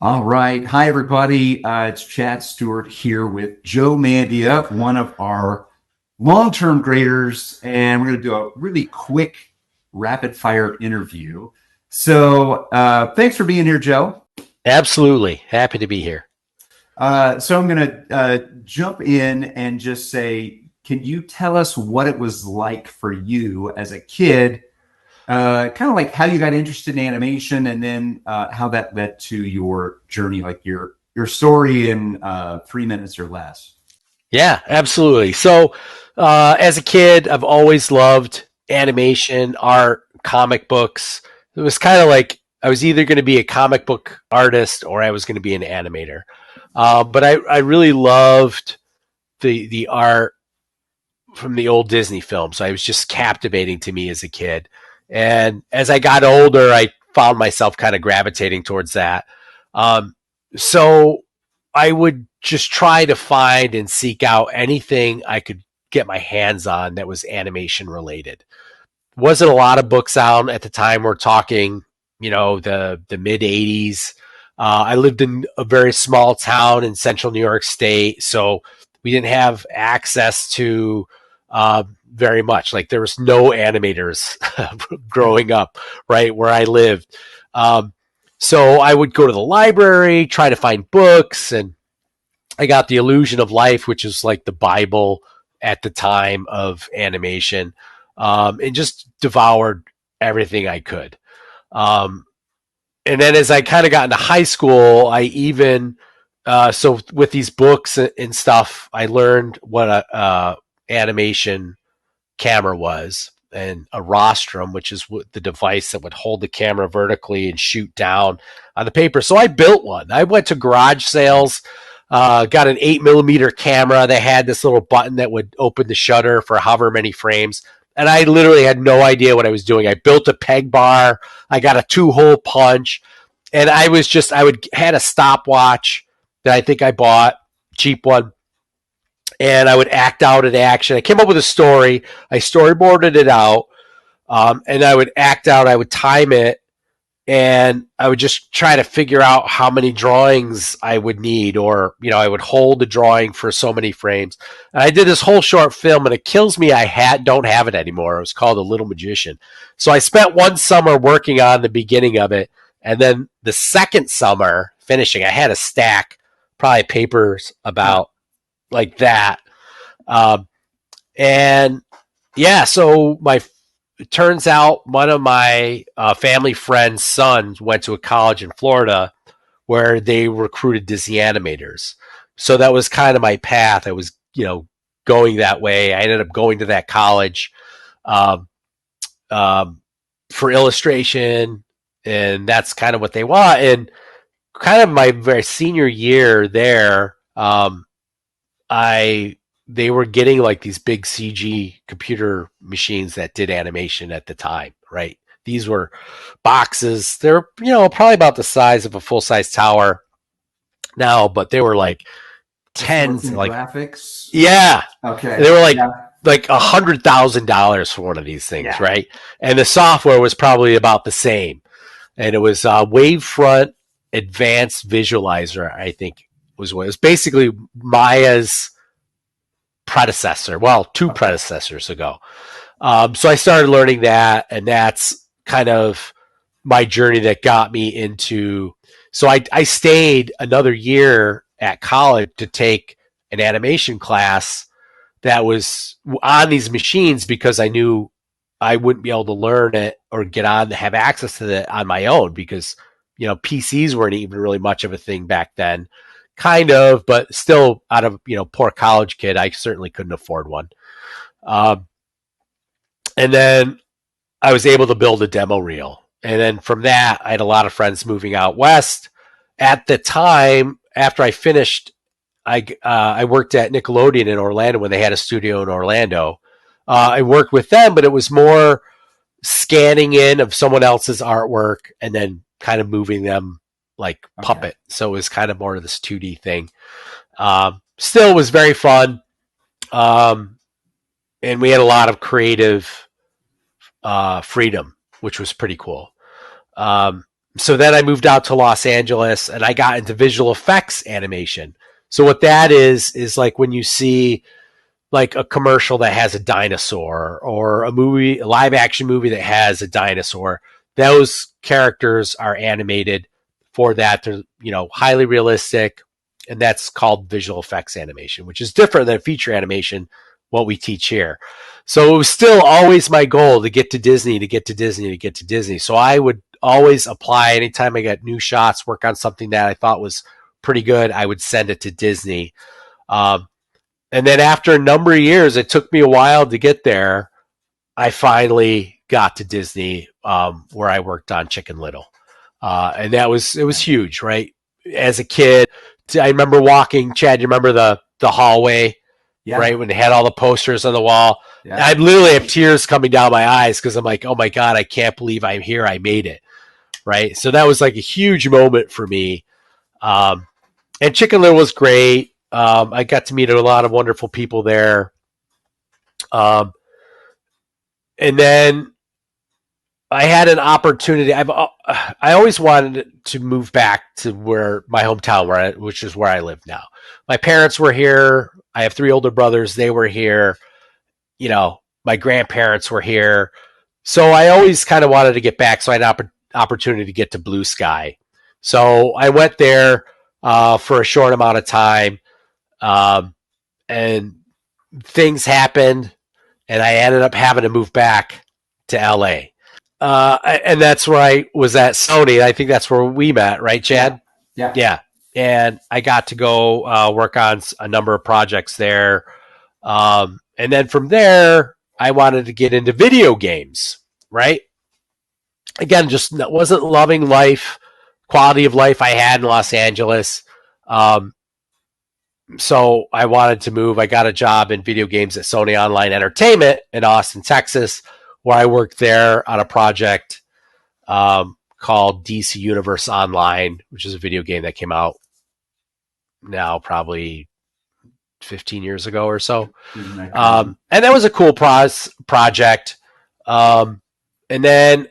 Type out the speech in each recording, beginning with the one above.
All right. Hi, everybody. It's Chad Stewart here with Joe Mandia, one of our long-term graders, and we're going to do a really quick rapid fire interview. So, thanks for being here, Joe. Absolutely. Happy to be here. So I'm going to jump in and just say, can you tell us what it was like for you as a kid, kind of like how you got interested in animation, and then how that led to your journey, like your story in 3 minutes or less. Yeah, absolutely. As a kid, I've always loved animation, art, comic books. It was kind of like I was either going to be a comic book artist or I was going to be an animator. But I really loved the art from the old Disney films. I was just captivating to me as a kid. And as I got older, I found myself kind of gravitating towards that. Um, so I would just try to find and seek out anything I could get my hands on that was animation related. Wasn't a lot of books out at the time. We're talking, the mid '80s. I lived in a very small town in central New York State, so we didn't have access to very much. Like there was no animators growing up, right where I lived. Um, so I would go to the library, try to find books, and I got The Illusion of Life, which is like the Bible at the time of animation, and just devoured everything I could. Um, and then as I kind of got into high school, I even so with these books and stuff, I learned what a animation camera was, and a rostrum, which is the device that would hold the camera vertically and shoot down on the paper. So I built one. I went to garage sales, got an 8 millimeter camera. They had this little button that would open the shutter for however many frames. And I literally had no idea what I was doing. I built a peg bar. I got a 2-hole punch, and I would had a stopwatch that I think I bought, cheap one, and I would act out an action. I came up with a story. I storyboarded it out, and I would act out. I would time it, and I would just try to figure out how many drawings I would need, or I would hold the drawing for so many frames. And I did this whole short film, and it kills me. Don't have it anymore. It was called The Little Magician. So I spent one summer working on the beginning of it, and then the second summer finishing. I had a stack, probably papers about like that. Um, and yeah, so it turns out one of my family friends' sons went to a college in Florida where they recruited Disney animators. So that was kind of my path. I was, going that way. I ended up going to that college um, um, for illustration, and that's kind of what they want. And kind of my very senior year there, I they were getting like these big CG computer machines that did animation at the time, right? These were boxes. They're probably about the size of a full size tower now, but they were like tens, Distortion like graphics. yeah, Okay. they were Yeah. like $100,000 for one of these things, Yeah. right? And the software was probably about the same, and it was Wavefront Advanced Visualizer, I think was what it was. Basically Maya's predecessor, well, two Okay. predecessors ago. So I started learning that, and that's kind of my journey that got me into. So I stayed another year at college to take an animation class that was on these machines because I knew I wouldn't be able to learn it or get on to have access to it on my own because PCs weren't even really much of a thing back then. Kind of, but still, out of poor college kid, I certainly couldn't afford one. Um, and then I was able to build a demo reel, and then from that, I had a lot of friends moving out west. At the time, after I finished, I worked at Nickelodeon in Orlando when they had a studio in Orlando. I worked with them, but it was more scanning in of someone else's artwork and then kind of moving them like Okay. puppet. So it was kind of more of this 2D thing. Still was very fun. Um, and we had a lot of creative freedom, which was pretty cool. Um, So then I moved out to Los Angeles and I got into visual effects animation. So what that is like when you see like a commercial that has a dinosaur or a live action movie that has a dinosaur, those characters are animated for that. They're, highly realistic. And that's called visual effects animation, which is different than feature animation, what we teach here. So it was still always my goal to get to Disney, to get to Disney, to get to Disney. So I would always apply anytime I got new shots, work on something that I thought was pretty good. I would send it to Disney. Um, and then after a number of years, it took me a while to get there. I finally got to Disney, where I worked on Chicken Little, and it was huge, right? As a kid, I remember walking. Chad, you remember the hallway, Yeah. right, when they had all the posters on the wall? Yeah. I literally have tears coming down my eyes because I'm like, oh my god, I can't believe I'm here. I made it, right? So that was like a huge moment for me. Um, and Chicken Little was great. I got to meet a lot of wonderful people there. Um, and then I had an opportunity. I always wanted to move back to where my hometown, which is where I live now. My parents were here. I have three older brothers. They were here. My grandparents were here. So I always kind of wanted to get back. So I had an opportunity to get to Blue Sky. So I went there for a short amount of time, and things happened, and I ended up having to move back to LA. And that's where I was at Sony. I think that's where we met, right, Yeah. Chad? Yeah. Yeah. And I got to go work on a number of projects there. And then from there, I wanted to get into video games, right? Again, just wasn't loving quality of life I had in Los Angeles. Um, so I wanted to move. I got a job in video games at Sony Online Entertainment in Austin, Texas, where I worked there on a project called DC Universe Online, which is a video game that came out now probably 15 years ago or so. And that was a cool project. And then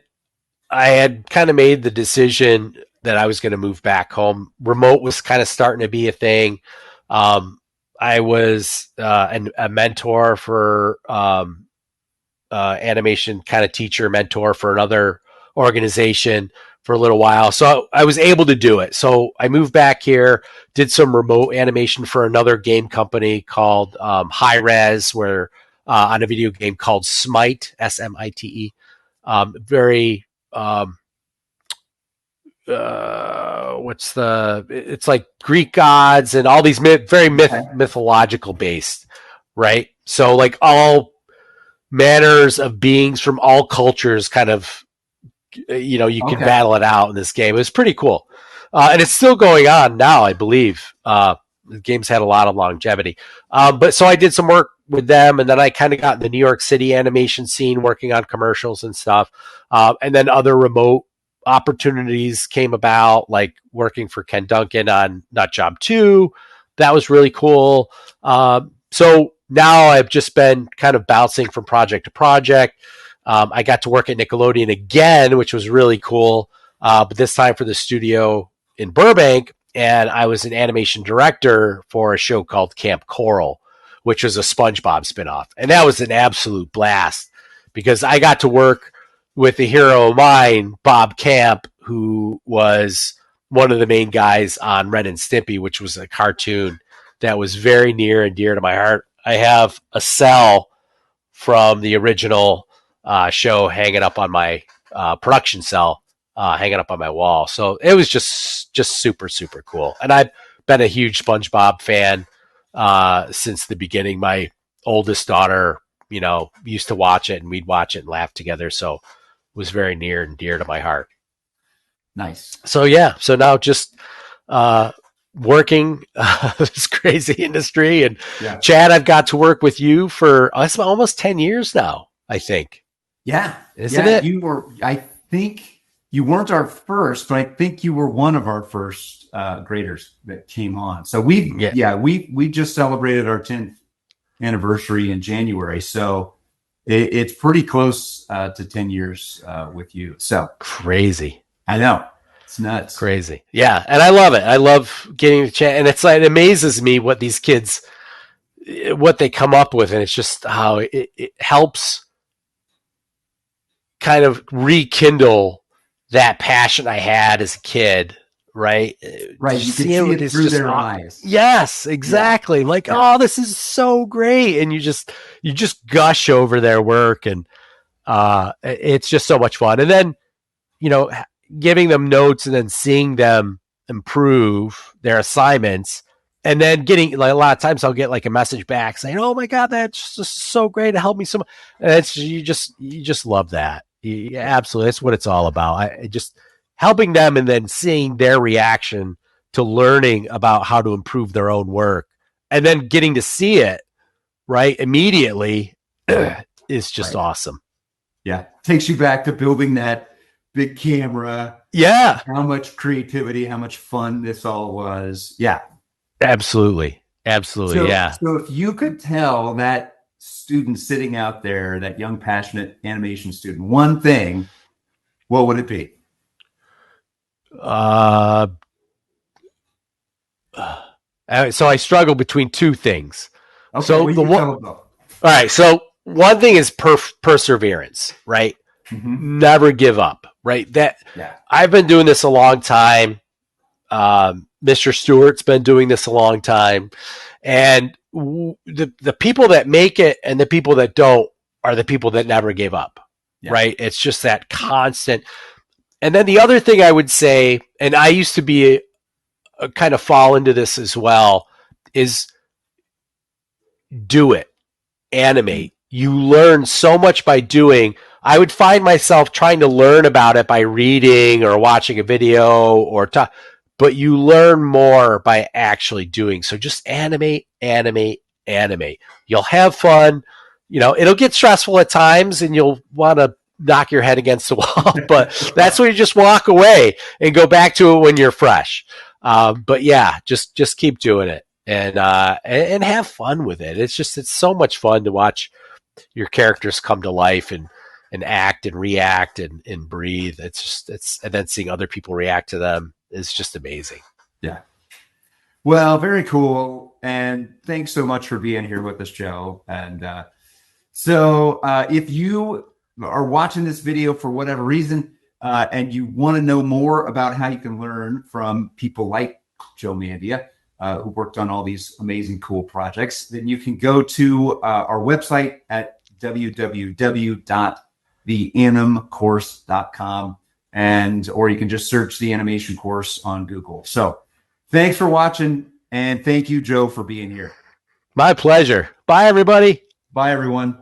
I had kind of made the decision that I was going to move back home. Remote was kind of starting to be a thing. I was a mentor for animation, kind of teacher mentor for another organization for a little while. So I was able to do it. So I moved back here, did some remote animation for another game company called High Res, where on a video game called Smite, Smite. Very it's like Greek gods and all these mythological based, right? So like all manners of beings from all cultures kind of, you can Okay. battle it out in this game. It was pretty cool. And it's still going on now, I believe. The game's had a lot of longevity. But so I did some work with them, and then I kind of got in the New York City animation scene working on commercials and stuff. And then other remote opportunities came about, like working for Ken Duncan on Nut Job 2. That was really cool. So now I've just been kind of bouncing from project to project. I got to work at Nickelodeon again, which was really cool, but this time for the studio in Burbank. And I was an animation director for a show called Camp Coral, which was a SpongeBob spinoff. And that was an absolute blast because I got to work with a hero of mine, Bob Camp, who was one of the main guys on Ren and Stimpy, which was a cartoon that was very near and dear to my heart. I have a cell from the original show hanging up on my production cell, hanging up on my wall. So it was just super, super cool. And I've been a huge SpongeBob fan since the beginning. My oldest daughter, used to watch it, and we'd watch it and laugh together. So it was very near and dear to my heart. Nice. So yeah, so now just working this crazy industry. And Yeah. Chad, I've got to work with you for almost 10 years now, I think. Yeah. Isn't Yeah. it? I think you weren't our first, but I think you were one of our first graders that came on. So we just celebrated our 10th anniversary in January. So it's pretty close to 10 years with you. So crazy. I know. It's nuts. Crazy. Yeah. And I love it. I love getting the chance. And it's like, it amazes me what these kids, what they come up with. And it's just how it helps kind of rekindle that passion I had as a kid, right? Did Right. you You could see see it? it It's through just their eyes. yes, Yeah. exactly. Like, Yeah. oh, this is so great, and you just gush over their work, and it's just so much fun. And then you know, giving them notes and then seeing them improve their assignments. And then getting like a lot of times I'll get like a message back saying, "Oh my god, that's just so great! It helped me so much." And it's you just love that. Absolutely, that's what it's all about. I just helping them and then seeing their reaction to learning about how to improve their own work, and then getting to see it right immediately is just Right. awesome. Yeah. Takes you back to building that big camera, Yeah, how much creativity, how much fun this all was. Yeah. absolutely, absolutely. Yeah. So if you could tell that student sitting out there, that young, passionate animation student, one thing, what would it be? Uh, so I struggle between two things. Okay. So Well, the you can one, tell them both. all right. So one thing is perseverance, right? Mm-hmm. Never give up, right? That Yeah. I've been doing this a long time. Mr. Stewart's been doing this a long time, and the people that make it and the people that don't are the people that never gave up, Yeah. right? It's just that constant. And then the other thing I would say, and I used to be kind of fall into this as well, is do it, animate. You learn so much by doing. I would find myself trying to learn about it by reading or watching a video or talk, but you learn more by actually doing. So just animate, animate, animate. You'll have fun. You know, it'll get stressful at times and you'll want to knock your head against the wall, but that's where you just walk away and go back to it when you're fresh. But yeah, just keep doing it and have fun with it. It's so much fun to watch your characters come to life and act and react and breathe. It's and then seeing other people react to them is just amazing. Yeah. Well, very cool. And thanks so much for being here with us, Joe. And if you are watching this video for whatever reason, and you want to know more about how you can learn from people like Joe Mandia, who worked on all these amazing, cool projects, then you can go to our website at www.theanimcourse.com, or you can just search the animation course on Google. So thanks for watching, and thank you, Joe, for being here. My pleasure. Bye, everybody. Bye, everyone.